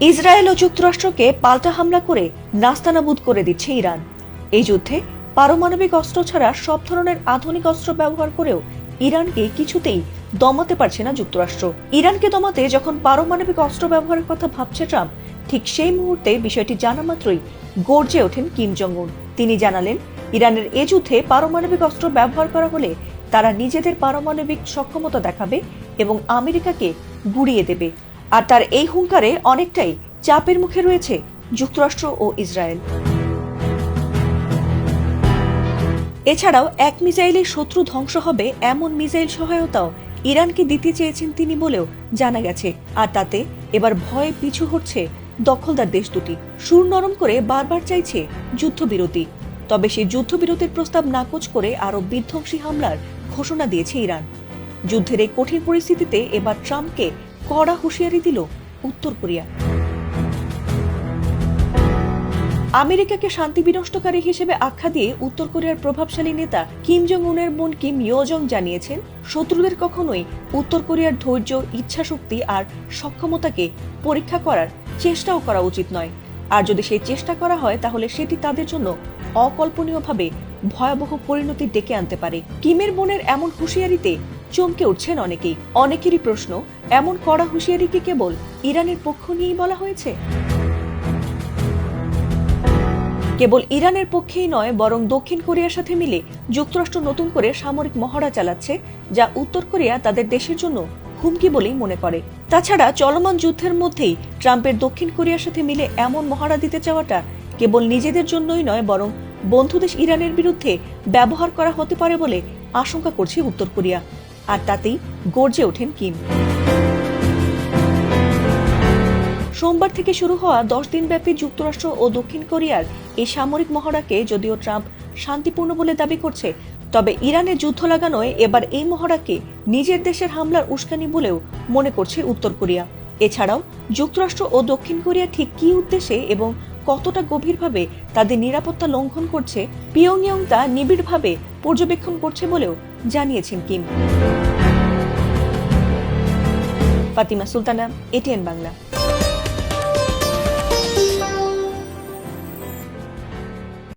Israel ও যুক্তরাষ্ট্রকে পাল্টা হামলা করে নাস্তানাবুদ করে দিচ্ছে ইরান। এই যুদ্ধে পারমাণবিক অস্ত্র ছাড়া সব ধরনের আধুনিক অস্ত্র ব্যবহার করেও ইরানকে কিছুতেই দমাতে পারছে না যুক্তরাষ্ট্র। ইরানকে দমাতে যখন পারমাণবিক অস্ত্র ব্যবহারের কথা ভাবছে ট্রাম্প, ঠিক সেই মুহূর্তে বিষয়টি জানা মাত্রই গর্জে ওঠেন কিম জং উন। তিনি জানালেন, ইরানের এ যুদ্ধে পারমাণবিক অস্ত্র ব্যবহার করা হলে তারা নিজেদের পারমাণবিক সক্ষমতা দেখাবে এবং আমেরিকাকে গুড়িয়ে দেবে। আর তার এই হুঙ্কারে অনেকটাই চাপের মুখে রয়েছে যুক্তরাষ্ট্র ও ইসরায়েল। এছাড়াও এক মিসাইলে শত্রু ধ্বংস হবে এমন মিসাইল সহায়তাও ইরানকে দিতে চেয়েছেন তিনি বলেও জানা গেছে। আর তাতে এবার ভয়ে পিছু হটছে দখলদার দেশ দুটি। সুর নরম করে বারবার চাইছে যুদ্ধবিরতি, তবে সেই যুদ্ধবিরতির প্রস্তাব নাকচ করে আরো বিধ্বংসী হামলার ঘোষণা দিয়েছে ইরান। যুদ্ধের এই কঠিন পরিস্থিতিতে এবার ট্রাম্পকে কড়া হুঁশিয়ারি দিল উত্তর কোরিয়া। আমেরিকাকে শান্তি বিনষ্টকারী হিসেবে আখ্যা দিয়ে উত্তর কোরিয়ার প্রভাবশালী নেতা কিম জং উনের বোন কিম ইয়ো জং জানিয়েছেন, শত্রুদের কখনোই উত্তর কোরিয়ার ধৈর্য, ইচ্ছাশক্তি আর সক্ষমতাকে পরীক্ষা করার চেষ্টাও করা উচিত নয়। আর যদি সেই চেষ্টা করা হয় তাহলে সেটি তাদের জন্য অকল্পনীয়ভাবে ভয়াবহ পরিণতি ডেকে আনতে পারে। কিমের বোনের এমন হুঁশিয়ারিতে চমকে উঠছেন অনেকেই। অনেকেরই প্রশ্ন, এমন কড়া হুঁশিয়ারিকে কেবল ইরানের পক্ষ নিয়েই বলা হয়েছে? কেবল ইরানের পক্ষেই নয়, বরং দক্ষিণ কোরিয়ার সাথে মিলে যুক্তরাষ্ট্র নতুন করে সামরিক মহড়া চালাচ্ছে, যা উত্তর কোরিয়া তাদের দেশের জন্য হুমকি বলেই মনে করে। তাছাড়া চলমান যুদ্ধের মধ্যেই ট্রাম্পের দক্ষিণ কোরিয়ার সাথে মিলে এমন মহড়া দিতে চাওয়াটা কেবল নিজেদের জন্যই নয়, বরং বন্ধুদেশ ইরানের বিরুদ্ধে ব্যবহার করা হতে পারে বলে আশঙ্কা করছে উত্তর কোরিয়া। আর তাতেই গর্জে ওঠেন কিম। সোমবার থেকে শুরু হওয়া 10 দিনব্যাপী যুক্তরাষ্ট্র ও দক্ষিণ কোরিয়ার এই সামরিক মহড়াকে যদিও ট্রাম্প শান্তিপূর্ণ বলে দাবি করছে, তবে ইরানের যুদ্ধ লাগানোয় এবার এই মহড়াকে নিজের দেশের হামলার উস্কানি বলেও মনে করছে উত্তর কোরিয়া। এছাড়াও যুক্তরাষ্ট্র ও দক্ষিণ কোরিয়া ঠিক কী উদ্দেশ্যে এবং কতটা গভীরভাবে তাদের নিরাপত্তা লঙ্ঘন করছে, পিয়ংইয়ং তা নিবিড়ভাবে পর্যবেক্ষণ করছে বলেও জানিয়েছেন কিম। ফাতিমা সুলতানা, এটিএন বাংলা।